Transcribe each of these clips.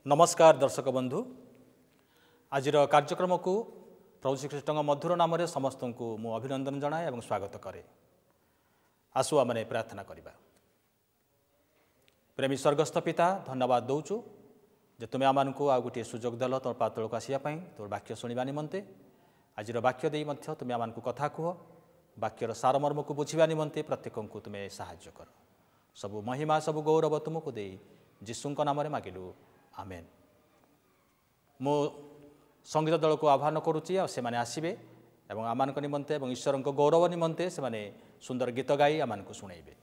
नमस्कार दर्शक बंधु आज कार्यक्रम को प्रभु श्रीकृष्ण मधुर नाम समस्त को मु अभिनंदन जनाए और स्वागत करे। आसु आम प्रार्थना करवा। प्रेमी स्वर्गस्थ पिता धन्यवाद दौचु जे तुम्हें आम को आ गोटे सुजोग देल तुम पातल को आसवाई तोर वाक्य शुणा निमंते आज वाक्य दे तुम्हें आम कथा कह वाक्यर सारमर्म को बुझा निमंते प्रत्येक को तुम्हें साहाय्य कर। सबु महिमा सबु गौरव तुमको दे जीशुंक नाम मागिलु आमेन। मो संगीत दल को आह्वान करुच्ची से माने आसबे और आम निमंते और ईश्वर गौरव निमंते से माने सुंदर गीत गाई आम को शुणेबे।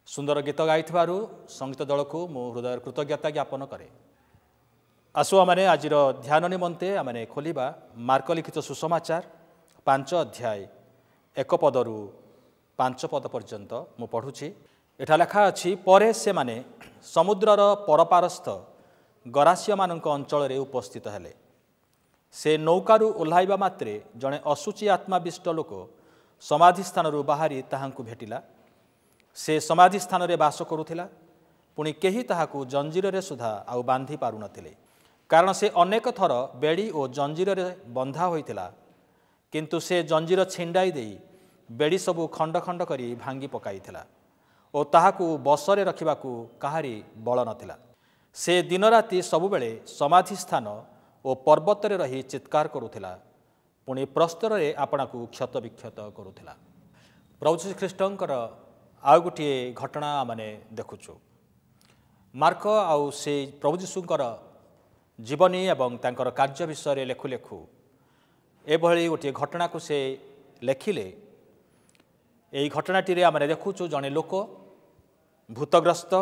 सुंदर गीत गाई संगीत दल को मो हृदय कृतज्ञता ज्ञापन करे। आसु आमने आज ध्यान निमंते आमने खोलिबा मार्क लिखित सुसमाचार 5 अध्याय 1 पदरु 5 पद पर्यंत मु पढ़ुछि। एठा लेखा अछि परे से माने समुद्रर परपारस्थ गरासिया मानक अंचल रे उपस्थित हेले। से नौकारु ओह्लाइबा मात्रे जणे असुचि आत्माविष्ट लोक समाधि स्थानरु बाहरी ताहांकु भेटिला। से समाधि स्थान रे बास करुथिला पुणी केही ताहाकु जंजीर रे सुधा आउ बांधी पारु नथिले कारण से अनेक थर बेड़ी और जंजीर रे बंधा होइथिला किंतु से जंजीर छिंडाई देई बेड़ी सबु खंड खंड करी भांगी पकाइथिला और ताहाकु बसरे रखिबाकु काहारी बल नथिला। से दिन राति सबुबेले समाधि स्थान और पर्वत रे रही चित्कार करुथिला पुणी प्रस्तर रे आपणाकु क्षत विक्षत करुथिला। प्रभु श्रीकृष्णकर आउ गोटे घटना आमने देखुचु मार्क आउ से प्रभु यीशुंकर जीवनी एवं तांकर कार्य विषय लेखु लेखु एभली गोटे घटना को से लेखिले। यही घटनाटी आम देखुचु जड़े लोक भूतग्रस्त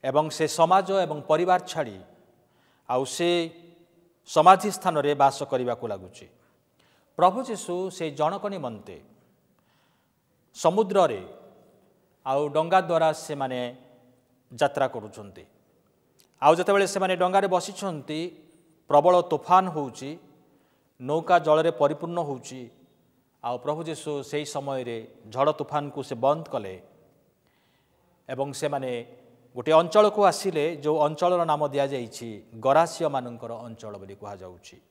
एवं से समाज एवं परिवार छाड़ी आउ से समाधि स्थान रे बास करने को लगुच। प्रभु यीशु से जनक निमंते समुद्र रे आउ डंगा द्वारा से माने यात्रा करुछंती। आउ जतेबेले से माने डंगारे बसिछंती प्रबल तूफान होउची नौका जल रे परिपूर्ण होउची। आउ प्रभु यीशु सेही समय रे झड़ तूफान को से बंद कले एवं से माने गोटे अंचल को आसिले जो अंचल नाम दिया जाइछि गरासिया मानकर अंचल बोली कहा जाउछि।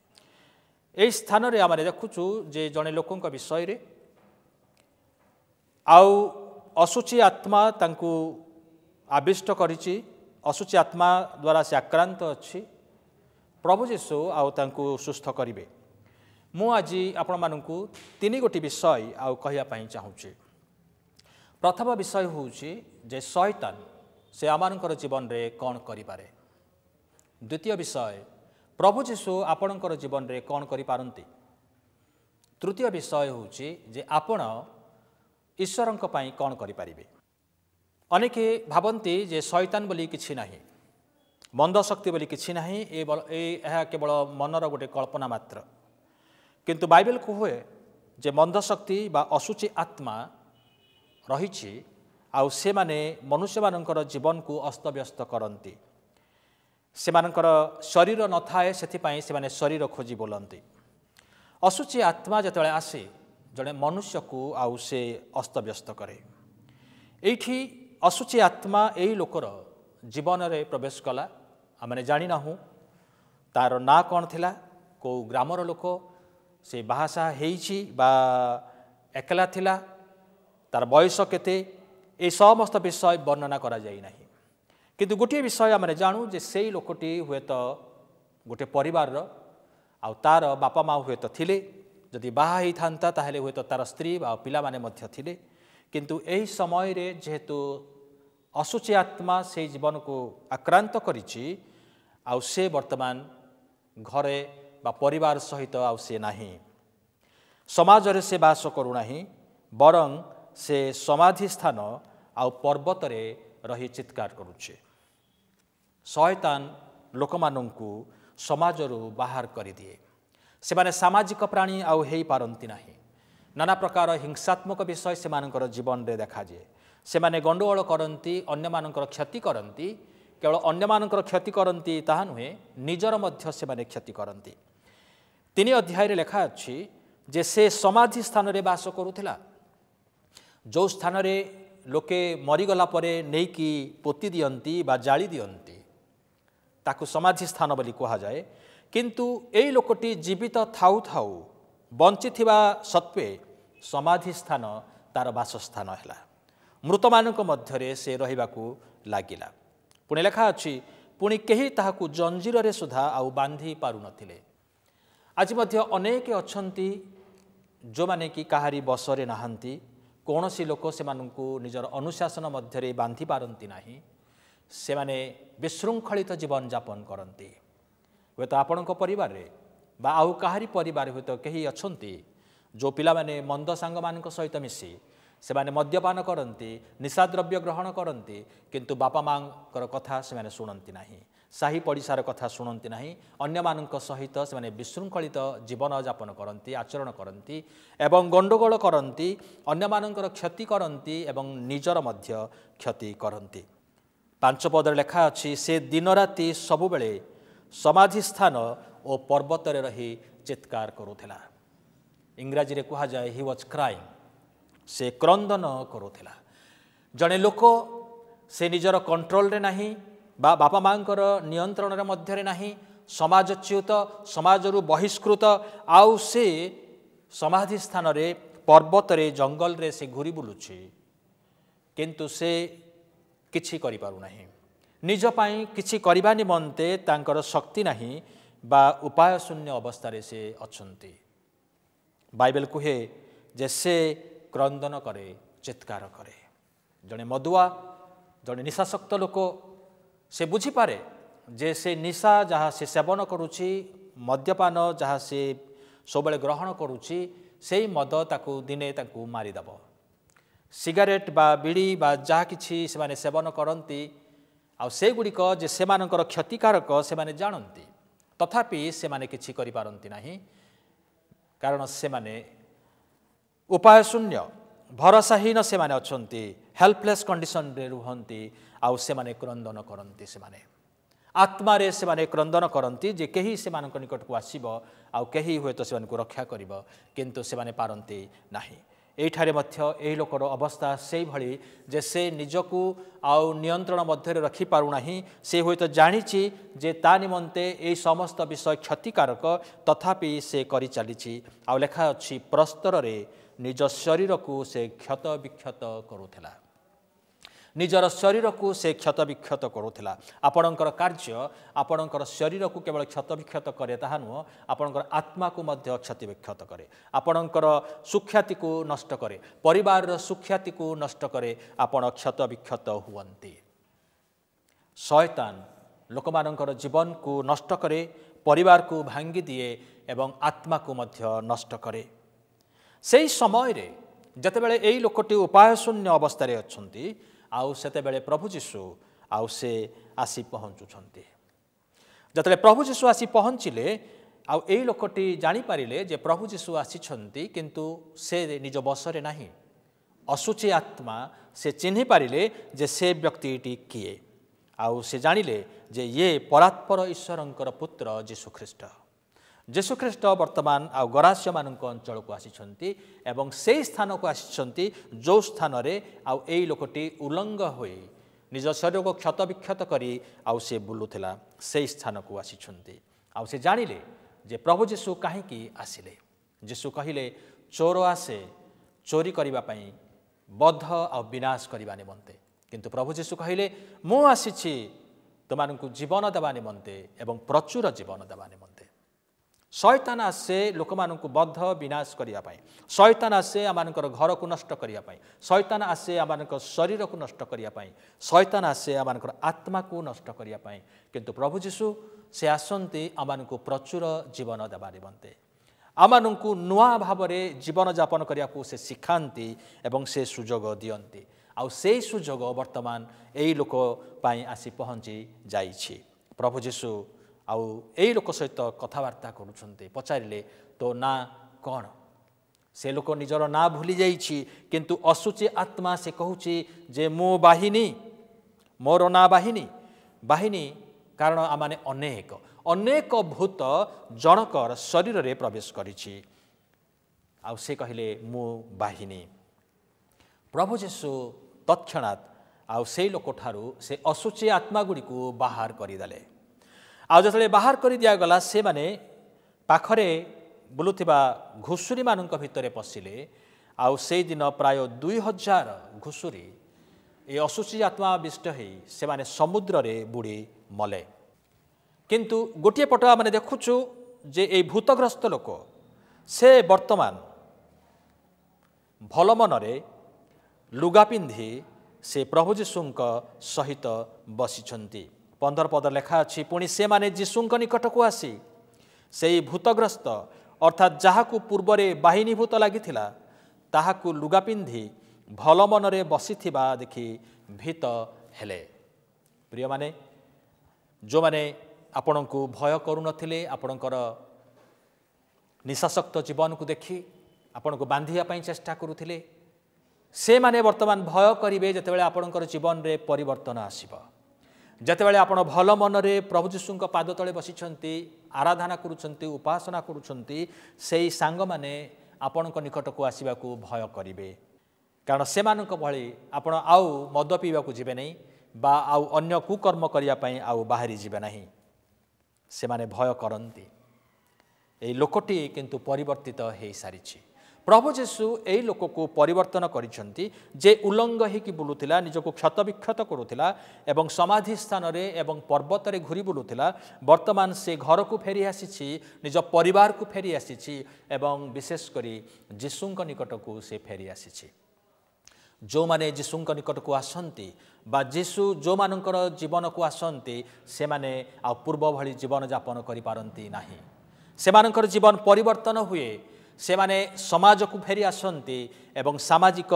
एही स्थान रे आमे देखुछु जे जने लोकंक विषय रे आउ असुची आत्मा तांकु आविष्ट करिछि। असुची आत्मा द्वारा से आक्रांत अछि। प्रभु यीशु आउ तांकु सुस्थ करिवे। मु आज आपण मानकु तीन गोटी विषय आउ कहिया पई चाहूछि। प्रथम विषय होउछि जे शैतान से आमानकर जीवन रे कोन करि पारे। द्वितीय विषय प्रभु यीशु आपणकर जीवन रे कोन करि पारंती। तृतीय विषय होउछि जे आपण ईश्वरंक पई कोन करि पारिबे। अनेक भावती जे शैतान बोली किछि नाही मंद शक्ति बोली किछि नाही ए केवल मनर गोटे कल्पना मात्र। किंतु बाइबल को हुए जे मंद शक्ति बा असुची आत्मा रहिछि आउ से माने मनुष्य मानकर जीवन को अस्तव्यस्त करती। से मानकर शरीर न थाए सेथिपाई से माने शरीर खोजी बोलती। असुची आत्मा जतले आसे जड़े मनुष्य को आउ से अस्तव्यस्त करे। एठी असुची आत्मा एही लोकर जीवन रे प्रवेश कला आमने जानी नाहु तार ना कौन थिला को ग्रामर लोक से बाहासा हेइछि बा एकला थिला तार बयस केते ए समस्त विषय वर्णना करा जाई नाही। किंतु गोटे विषय आम जानू जे सेई लोकटी हुए तो गोटे परिवार आउ तार बापा माँ हुए तो थिले जदि बाहा ही थांता ताहेले हुए तो तार स्त्री बा पिला माने मध्य थिले। किंतु एही समय रे जेहेतु असुची आत्मा से जीवन को आक्रांत करिछि आउ से वर्तमान घरे बा परिवार सहित आउ से नाही समाज रे से बास करू नाही बरं से समाधि स्थान आउ पर्वत रे रही चित्कार करुछे। शैतान लोक माननकु समाज रु बाहर करि दिए। से माने सामाजिक प्राणी आउ हेई पारंती नाही। नाना प्रकार हिंसात्मक विषय से मानकर जीवन रे देखा जाए। से माने गंडगोल करंती अन्य मानकर क्षति करंती। केवल अन्य मानकर क्षति करंती ताहा नुहे निजर मध्य से माने क्षति करंती। 3 अध्याय रे लेखा अछि जे से समाधि स्थान रे बास करुथिला। जो स्थान रे लोके मरीगला परे नेकी पोती दियंती बा जाली दियंती ताकु समाधि स्थान बोली कहा जाए। किंतु एई लोकटी जीवित थाउ थाउ बंचिथिबा सत्वे समाधि स्थान तार बासस्थान हैला। मृत मानक मध्यरे से रहिबाकू लागिला। पुणी लेखा अछि पुणी केही ताहाकू जंजीर रे सुधा आउ बांधी पारु नथिले। आज मध्य अनेक अछंती जो माने कि काहारी बसरे नाहंती कौनसी लोक से मानकू निजर अनुशासन मध्यरे बांधी पारंती नाही। से माने विशृंखलित जीवन यापन करती। हुए तो आपणक परिवार रे बा आउ काहारी परिवार हुए तो कहीं अछंती जो पिला माने मंद सांग मानक सहित मिसी से माने मद्यपान करती निशाद्रव्य ग्रहण करती। किंतु बापा माँकर कथा से माने शुणती नाही साही पड़िशार कथा शुणती नाही। अन्य मानक सहित से माने विशृंखलित जीवन यापन करती आचरण करती एवं गंडगोल करती अन्य मानकर क्षति करती एवं निजर मध्य क्षति करती। 5 पदर लेखा अछि से दिन राति सबु बेले समाधि स्थान और पर्वत रे रही चित्कार करुथिला। इंग्राजी रे कहा जाए ही वाज क्राइंग से क्रंदन करुथिला। जड़े लोक से निजर कंट्रोल रे नाही बा बापा माँकर नियंत्रण रे मध्य रे नाही समाजच्युत समाज रु बहिष्कृत आउ से समाधि स्थान रे पर्वत रे जंगल रे से घुरी बुलुछि। किंतु से किछि करि पारु नाही निज पाई किछि करिबा निमंते तांकर शक्ति नाही बा उपाय शून्य अवस्था रे से अछंती। बाइबल कुहे जे से क्रंदन करे चित्कार करे जड़े मदुआ जड़े निशाशक्त लोक से बुझीपे जे से निशा जहाँ से सेवन करुच्ची मद्यपान जहाँ से सब ग्रहण करुच्ची से मद ताकू दिने ताकू मारिदेव सिगारेट बा बीड़ी बा जहाँ कि सेवन करती आ से गुड़िक जे से क्षतिकारक से जानती तथापि से किछि करि पारंती नाही कारण से उपाय शून्य भरोसाहीन से अच्छा हेल्पलेस कंडीशन रे रुहंती आउ से क्रंदन करती से आत्मा रे से क्रंदन करती जे कहीं से निकट को आसीबो आउ कहीं हुए तो से रक्षा करिबो किंतु से पारंती नाही एठारे मध्य एही लोकर अवस्था से भली जे से निजकू आउ नियंत्रण मध्य रखि पारु नाही से होय तो जानिछि जे ता निमंते एही समस्त विषय क्षतिकारक तथापि से करि चलीछि आउ लेखा अछि प्रस्तर रे निज शरीर को से क्षत विक्षत करूथिला निजर शरीर को से क्षत विक्षत करूथिला आपणकर कार्य आपणकर शरीर को केवल क्षत विक्षत करे ताहा नुह आपणकर आत्मा को मध्य क्षति विक्षत करे आपणकर सुख्याति को नष्ट करे परिवार सुख्याति को नष्ट करे आपण क्षत विक्षत हुवंती शैतान लोकमानंकर जीवन को नष्ट करे परिवार को भांगी दिए एवं आत्मा को मध्य नष्ट करे से समय रे जतेबेले एई लोकटी उपाय शून्य अवस्था रे अछंती आउ सेतेबेले प्रभु जीशु आउ से आसी पहुँचुंट जतले प्रभु जीशु आसी पहुँचिले आउ एई लोकटी जानी पारिले जे प्रभु जीशु आसीछंती किंतु से निज बसरे नाही असुची आत्मा से चिन्हि पारिले जे से व्यक्तिटी किए आउ से जानिले जे ये परात्पर ईश्वरंकर पुत्र जीशु ख्रीष्ट वर्तमान आउ गरास्य मानक अंचल को आसीछंती एवं से स्थान को आसीछंती जो स्थान रे आउ एई लोकटी उल्लंघ होई निज शरीर को क्षत विक्षत करी आउ से बुलुथिला से स्थान को आसीछंती आउ से जानिले जे प्रभु जीशु काहेकि आसिले जीशु कहिले चोर आसे चोरी करिबा पई बद्ध आ विनाश करिबा निमंते किंतु प्रभु जीशु कहिले मु आसीछि तुमानकु जीवन देबा निमंते एवं प्रचुर जीवन देबा निमंते शैतान आसे लोक मानकु बद्ध विनाश करिया पाई शैतान आसे आमानकर घर को नष्ट करिया पाई शैतान आसे आमानकर शरीर को नष्ट करिया पाई शैतान आसे आमानकर आत्मा को नष्ट करिया पाई किंतु प्रभु जीशु से आसंती आमानकु प्रचुर जीवन देबा निमंते आमानकु नुआ भावरे जीवन यापन करिया को से सिखांती एवं से सुजोग दियंती आउ से सुजोग वर्तमान एई लोक पाई आसी पहुंची जाइछि प्रभु जीशु आउ एई लोक सहित कथबार्ता करुछन्ते पचारिले तो ना कौन से लोक निजर ना भूली जाइछि किंतु असुची आत्मा से कहूछि जे मो बाहिनी मोर ना बाहिनी कारण आमाने अनेक भूत जनकर शरीर रे प्रवेश करिछि आउ से कहिले मो बाहिनी प्रभु जीशु तत्क्षणात् आउ से लोक ठारू से असुची आत्मा गुडी को बाहर करिदेले आउ जतले बाहर कर दिया गला से माने पाखरे बुलुथिबा घुसुरी मानक भितरे पशिले आउ से दिन प्राय 2000 घुसुरी ए असुची आत्मा आविष्ट होई से माने समुद्र रे बुड़ी मले किंतु गोटे पट माने देखुछु जे ए भूतग्रस्त लोक से वर्तमान भल मनरे लुगा पिंधि से प्रभु जीशुंक सहित बसिछंती 15 पद लेखा अच्छी पुणी से माने जीशुंक निकट को आसी से भूतग्रस्त अर्थात जहाकू पूर्वरे बाहिनी भूत लागिथिला ताहाकू लुगा पिंधि भल मनरे बसिथिबा देखि भीत हेले प्रिय माने जो माने आपणको भय करू नथिले आपणकर निशाशक्त जीवन को देखि आपणको बांधिया पई चेष्टा करूथिले से माने वर्तमान भय करिवे जतेबेले आपणकर जीवन रे परिवर्तन आसीबो जतेबेले आपण भल मनरे प्रभु जीशुंक पाद तले बसिछंती आराधना करुछंती उपासना करुछंती सेई सांग माने आपणक निकट को आसीबा को भय करिवे कारण से मानक भली आपण आउ मद पीवा को जिबे नहीं बा आउ अन्य कुकर्म करिया पई आउ बाहरी जिबे नहीं से माने भय करंती ए लोकटी किंतु परिवर्तित हे सारिछि प्रभु जीशु एई लोक को परिवर्तन करिसंती जे उल्लंघ होकि बुलुथिला निजको क्षत विक्षत करुथिला एवं समाधि स्थान रे एवं पर्वत रे घुरी बुलुथिला वर्तमान से घर को फेरी आसीछि निज परिवार को फेरी आसीछि एवं विशेष करी जीशुंक निकट को से फेरी आसीछि जो माने जीशु निकट को आसती बा जीशु जो मानकर जीवन को आसती से माने आ पूर्व भली जीवन यापन करि पारंती नाही से मानकर जीवन परिवर्तन हुए से माने समाज को फेरी आसती एवं सामाजिक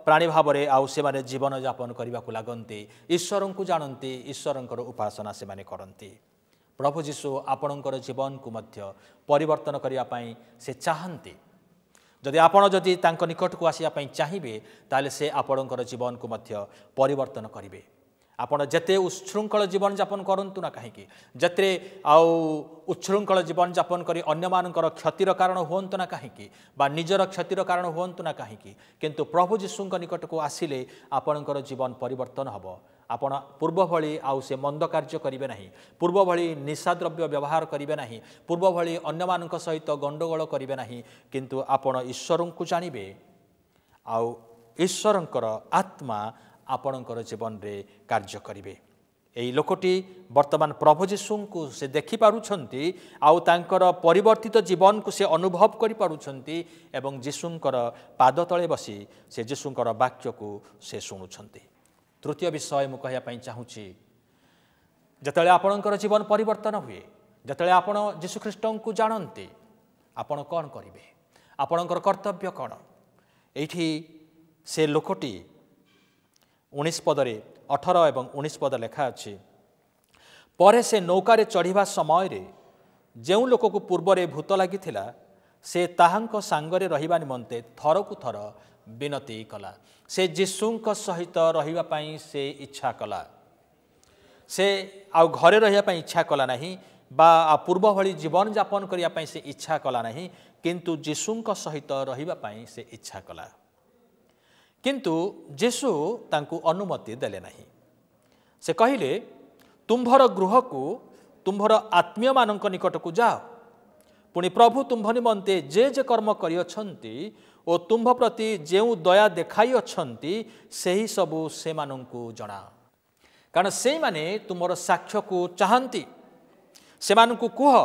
प्राणी भाव में आउ से माने जीवन यापन करने को लगती ईश्वर को जानती ईश्वर उपासना से माने करती प्रभु जीशु आपणकर जीवन को मध्य परिवर्तन करने से चाहती जदि आपण जदि तांको निकट को आसिया पई चाहिबे ताले से आपणकर जीवन को मध्य परिवर्तन करिवे आपण जते उच्छृंखल जीवन यापन करंतु ना कहीं जते आउ उच्छृंखल जीवन यापन करी अन्य मानकर क्षतिर कारण हुंतु ना कहीं बा निजर क्षतिर कारण हुंतु ना कहीं किंतु प्रभु जीशु निकट को आसिले आपणकर जीवन परिवर्तन हबो आपण पूर्व भली आउ से मंद कार्य करिवे नाही पूर्व भली निशाद्रव्य व्यवहार करिवे नाही पूर्व भली अन्य मानक सहित गंडगोल करिवे नाही किंतु आपण ईश्वर को जानिबे आउ ईश्वरंकर आत्मा आपणकर जीवन रे कार्य करिवे एई लोकटी वर्तमान प्रभु जीशु को से देखि पारुछंती आउ तांकर परिवर्तित जीवन को से अनुभव करि पारुछंती एवं जीशुंकर पाद तळे बसी से जीशुंकर वाक्य को से सुनुछंती तृतीय विषय मु कहया पई चाहूची जतले आपणकर जीवन परिवर्तन हुए जतले आपण जीशु ख्रीष्ट को जानते आपण कौन करिवे आपणकर कर्तव्य कौन एठी से लोकटी 19 पदरे 18 एवं 19 पद लेखा अछि परे से नौकारे चढ़िबा समय रे जेउ लोक को पूर्व रे भूत लागिथिला से ताहांक सांगरे रहिबा निमंते थर को थर विनती कला से जीशुंक सहित रहिबा पई से इच्छा कला से आ घरे रहिबा पई इच्छा कला नहीं बा पूर्व भली जीवन यापन करिया पई से इच्छा कला नहीं किंतु जीशुंक सहित रहिबा पई से इच्छा कला किंतु जीशु तांकु अनुमति देले नहीं से कहिले तुम्भर गृह को तुम्भर आत्मीय मानक निकट को जाओ पुणी प्रभु तुम्भ निमंते जे कर्म करियछंती ओ तुम्भ प्रति जेउ दया देखाई अछंती सेही सबु से मानंकु जणा कारण से माने तुमर साक्ष्य को चाहंती से मानंकु कुह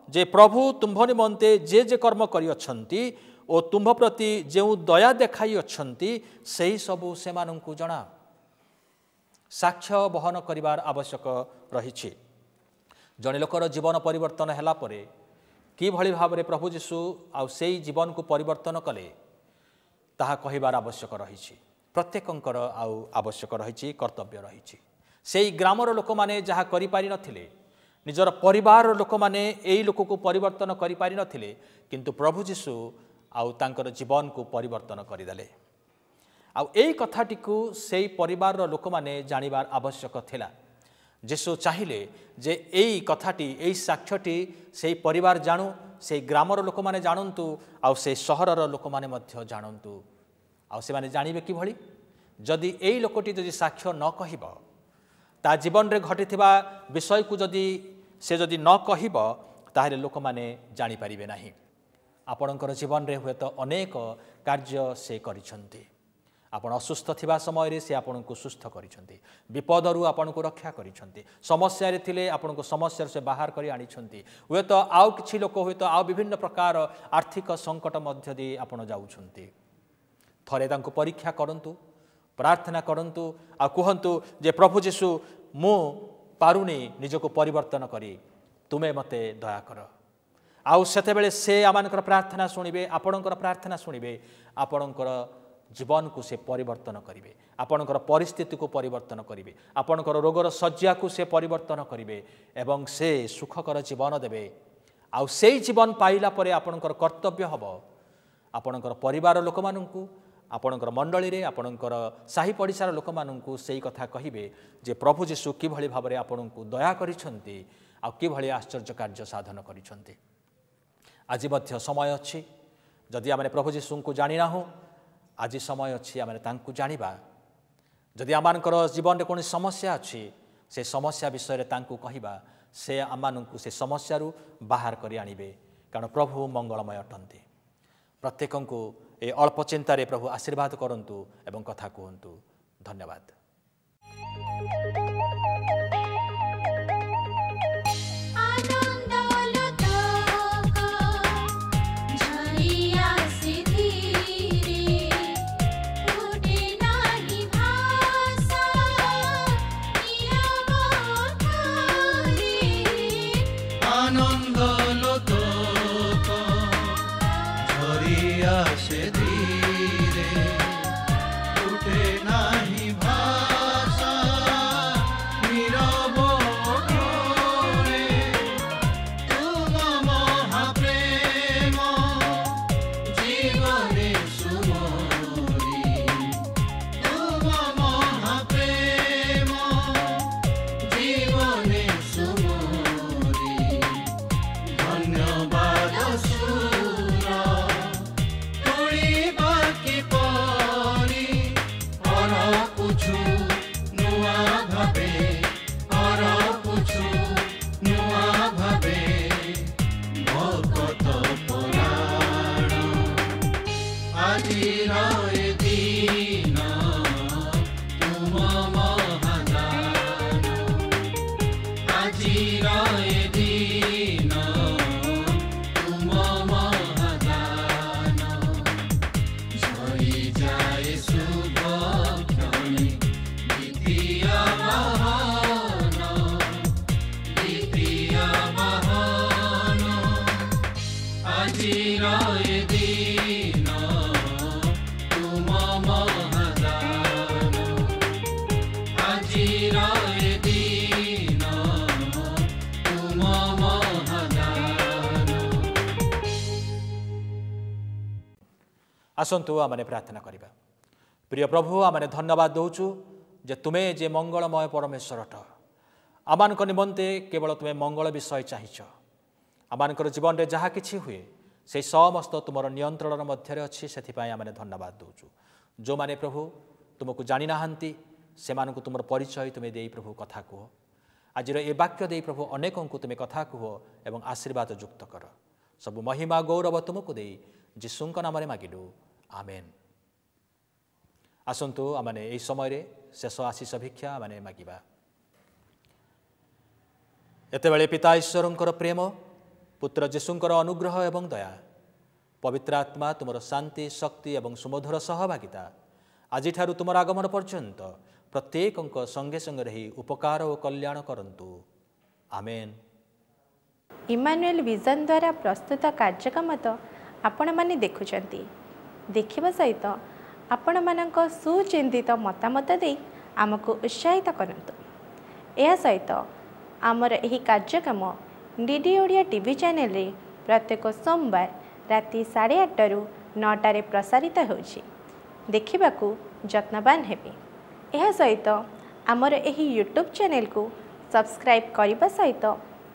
जे प्रभु तुम्भ निमंते जे कर्म करियछंती ओ तुम्भ प्रति जेउ दया देखाई अछंती सेही सबु से मानंकु जणा साक्ष्य बहन करिवार आवश्यक रहिछि जणे लोकर जीवन परिवर्तन हैला परे कि भली भाव में प्रभु जीशु आ सेही जीवन को परिवर्तन कले ताहा कहिबार आवश्यक रहिछि प्रत्येकंकर आउ आवश्यक रहिछि कर्तव्य रहिछि सेही ग्रामर लोक माने जहा करि पारि नथिले निजर परिवार लोक माने एई लोक को परिवर्तन करि पारि नथिले किंतु प्रभु जीशु आउ तांकर जीवन को परिवर्तन करिदेले आउ एई कथाटी को सेही परिवार लोक माने जानिबार आवश्यक थिला जीशु चाहिए जे एई कथाटी एई साक्ष्यटी सेही परिवार जानू से ग्रामर लोक माने जानंतु आउ से सहरर लोक माने मध्य जानंतु आउ से माने जानिबे कि भली जदि एई लोकटी जदि साक्ष्य न कहिब ता जीवन रे घटिथिबा विषय को जदि से जदि न कहिब ताहेले लोक माने जानि परिबे नाही आपणकर जीवन रे हुए तो अनेक कार्य से करिसंती आपण असुस्थ थिबा समय रे से आपण को सुस्थ करिसंती विपदरु आपण को रक्षा करिसंती समस्या रे थिले आपण को समस्या से बाहर करी आनिसंती हुए तो आउ किछि लोक हुए तो आउ विभिन्न प्रकार आर्थिक संकट मध्य दे आपण जाउछंती थरे तांको परीक्षा करंतु प्रार्थना करंतु आ कहंतु जे प्रभु जीशु मु पारुनी निजको परिवर्तन करी तुमे मते दया कर आउ सेते बेले से आमानकर प्रार्थना सुनिबे आपणकर प्रार्थना सुनिबे आपणकर जीवन को से परिवर्तन करिवे आपणकर परिस्थिति को परिवर्तन करिवे आपणकर रोगर शज्या को से परिवर्तन करिवे एवं से सुखकर जीवन देवे आउ सेई जीवन पाइला परे आपणकर कर्तव्य हबो आपणकर परिवार लोक माननकु आपणकर मंडली रे आपणकर साही पड़िसार लोक माननकु सेई कथा कहिबे जे प्रभु जीशु कि भली भाबरे आपणकु दया करिसंती आ कि भली आश्चर्य कार्य साधन करिसंती आज मध्य समय अछि जदि आमे प्रभु जीशु को जानि नाहु आज समय अच्छी आम जाना जदि आम जीवन में कौन समस्या अच्छी से समस्या विषय में कहवा से आम से समस्या बाहर कर आणवे कारण प्रभु मंगलमय अटंती प्रत्येक को ए अल्प चिंतार प्रभु आशीर्वाद करंतु एवं कथा कहतु धन्यवाद। नुआ भावे अरपुछु नुआ भावे भगत पराण आजिर ए दिन तुम महादान आजिर ए दिन तुम महादान झरी जाए शुभ क्षणे द्वितीय महान आजिर ए दिन तुम महादान आजिर ए दिन तुम महादान। आसतु आमने प्रार्थना करिबा। प्रिय प्रभु आमने धन्यवाद दौचु जे तुमे जे मंगलमय परमेश्वर अट आमानक निमंते केवल तुमे मंगल विषय चाहिछ आमानकर जीवन रे जहा किछि हुए से समस्त तुमर नियंत्रण मध्य अच्छी से आमने धन्यवाद दौचु जो माने प्रभु तुमको जानी नाहांती से मानकु तुमर परिचय तुमे देई प्रभु कथा कह आजिर ए वाक्य देई प्रभु अनेकों को तुमे कथा कह एवं आशीर्वाद युक्त कर सब महिमा गौरव तुमको देई जीशुंक नाम मागिलु आमेन। आसतु आमने यही समय शेष आशीष भिक्षा आमने मागिबा। एतेबेले पिता ईश्वरंकर प्रेम पुत्र जीशुंकर अनुग्रह एवं दया पवित्र आत्मा तुमर शांति शक्ति एवं सुमधुर सहभागिता आज तुमर आगमन पर्यंत प्रत्येक संगे संगे रही उपकार और कल्याण करंतु आमेन। इमानुएल विजन द्वारा प्रस्तुत कार्यक्रम तो आपण माने देखुचंती देखिबा सहित आपण मानक सुचिंतित मतामत दे आमको उत्साहित करंतु। एहा सहित आमर एही कार्यक्रम डीडी ओडिया टीवी चैनल रे प्रत्येक सोमवार राति 8:30 रु 9 प्रसारित होछि देखिबाकू यत्नवान हेबे। एहा सहित आमर एही यूट्यूब चैनल को सब्सक्राइब करने सहित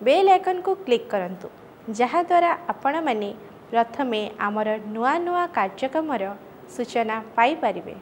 बेल आइकन को क्लिक करंतु जहा द्वारा आपण माने प्रथमे आमर नुआ नुआ कार्यक्रम सूचना पाई परिबे।